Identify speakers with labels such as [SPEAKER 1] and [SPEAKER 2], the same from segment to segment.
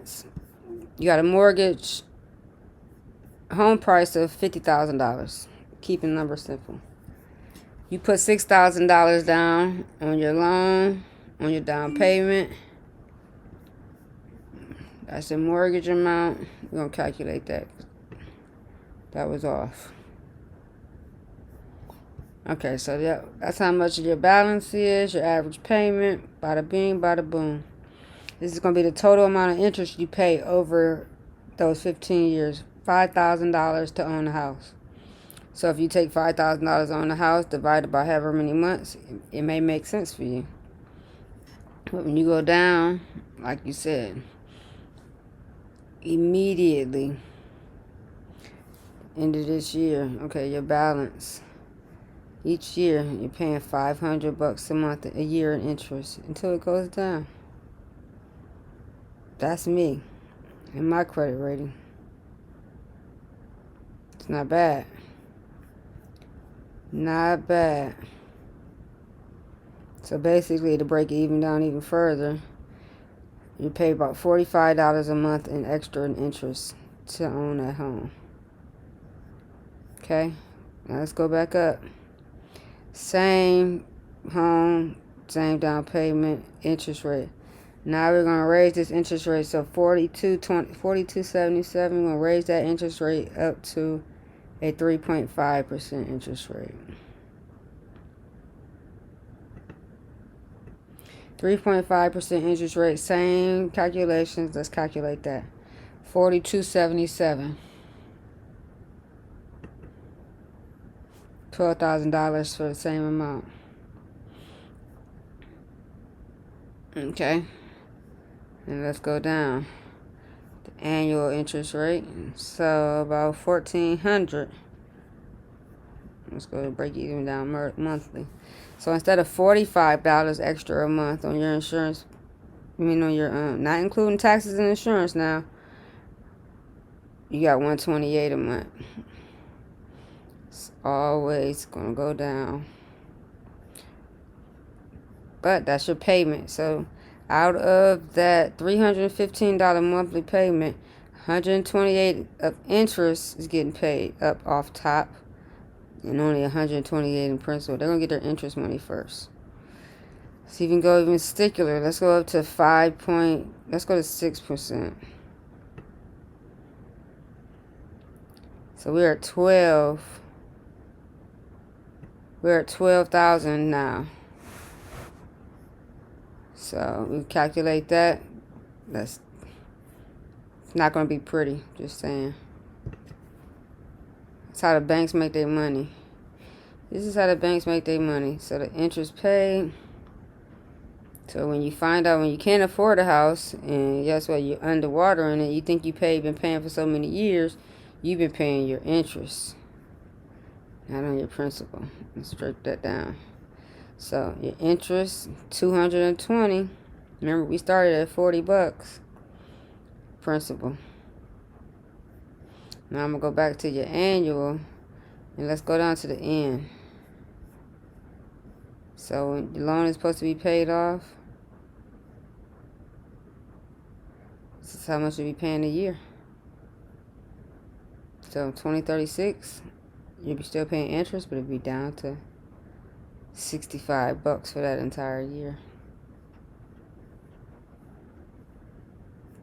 [SPEAKER 1] balance. You got a mortgage, home price of $50,000. Keeping numbers simple. You put $6,000 down on your loan, on your down payment. That's the mortgage amount. We're going to calculate that. That was off. Okay, so that's how much your balance is, your average payment. Bada bing, bada boom. This is going to be the total amount of interest you pay over those 15 years. $5,000 to own a house. So if you take $5,000 on the house divided by however many months, it may make sense for you. But when you go down, like you said, immediately, end of this year, okay, your balance. Each year, you're paying $500 a month, a year in interest until it goes down. That's me and my credit rating. It's not bad. Not bad. So basically, to break it even down even further, you pay about $45 a month in extra in interest to own that home. Okay? Now let's go back up. Same home, same down payment, interest rate. Now we're going to raise this interest rate. So 42.77. We're going to raise that interest rate up to a 3.5% interest rate. 3.5% interest rate. Same calculations. Let's calculate that. 42.77. $12,000 for the same amount. Okay. And let's go down. The annual interest rate. So about $1,400. Let's go to break even down monthly. So instead of $45 extra a month on your insurance, on your not including taxes and insurance now, you got $128 a month. It's always gonna go down. But that's your payment. So out of that $315 monthly payment, $128 of interest is getting paid up off top, and only $128 in principal. They're gonna get their interest money first. So you can go even stickler. Let's go up to let's go to 6%. So we're at 12. We're at 12,000 now. So we calculate that. It's not going to be pretty, just saying. That's how the banks make their money. This is how the banks make their money. So the interest paid. So when you find out when you can't afford a house, and guess what, you're underwater in it, you think been paying for so many years, you've been paying your interest, not on your principal. Let's break that down. So your interest, $220. Remember, we started at $40 principal. Now I'm gonna go back to your annual, and let's go down to the end. So when the loan is supposed to be paid off, this is how much you'll be paying a year. So 2036, you'll be still paying interest, but it'll be down to $65 for that entire year.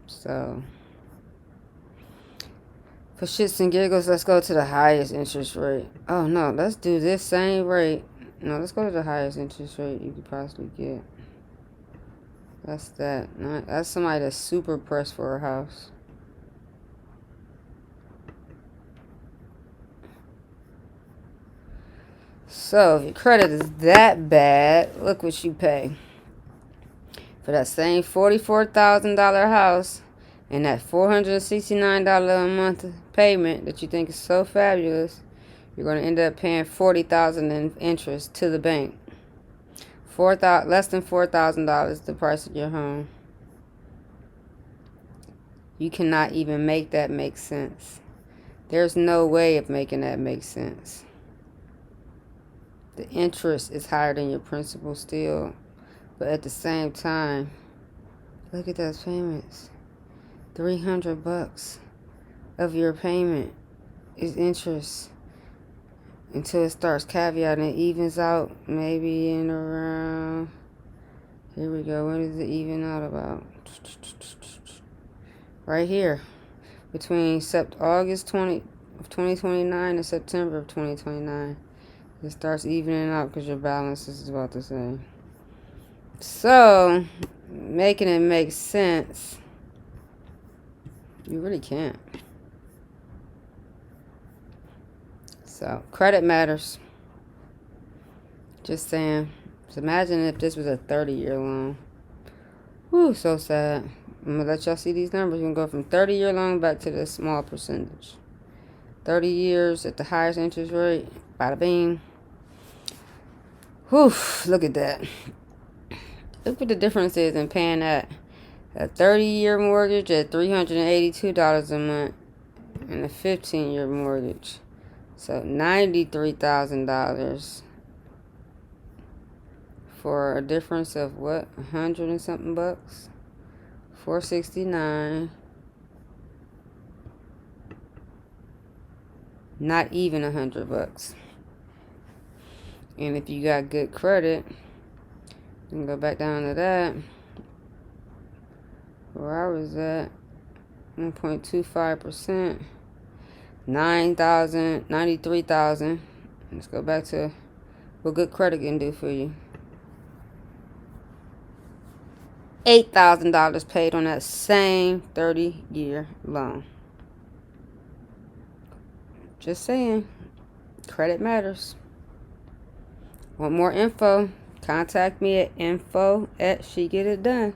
[SPEAKER 1] So for shits and giggles, let's go to the highest interest rate. Oh no, let's do this same rate. No, let's go to the highest interest rate you could possibly get. That's that. That's somebody that's super pressed for a house. So if your credit is that bad, look what you pay. For that same $44,000 house and that $469 a month payment that you think is so fabulous, you're going to end up paying $40,000 in interest to the bank. Less than $4,000 the price of your home. You cannot even make that make sense. There's no way of making that make sense. The interest is higher than your principal still, but at the same time, look at those payments. $300 of your payment is interest until it starts caveating. It evens out maybe in around, here we go, when does it even out about? Right here, between August 2029 and September of 2029. It starts evening out because your balance is about the same. So, making it make sense, you really can't. So, credit matters. Just saying. So imagine if this was a 30-year loan. Whew, so sad. I'm going to let y'all see these numbers. We're going to go from 30-year loan back to this small percentage. 30 years at the highest interest rate. Bada bing. Whew, look at that. Look what the difference is in paying that. A 30-year mortgage at $382 a month. And a 15-year mortgage. So $93,000. For a difference of what? 100 and something bucks? $469. Not even $100. And if you got good credit, you can go back down to that. Where I was at, 1.25%. 9,000, 93,000. Let's go back to what good credit can do for you. $8,000 paid on that same 30-year loan. Just saying, credit matters. Want more info? Contact me at info@shegetitdone.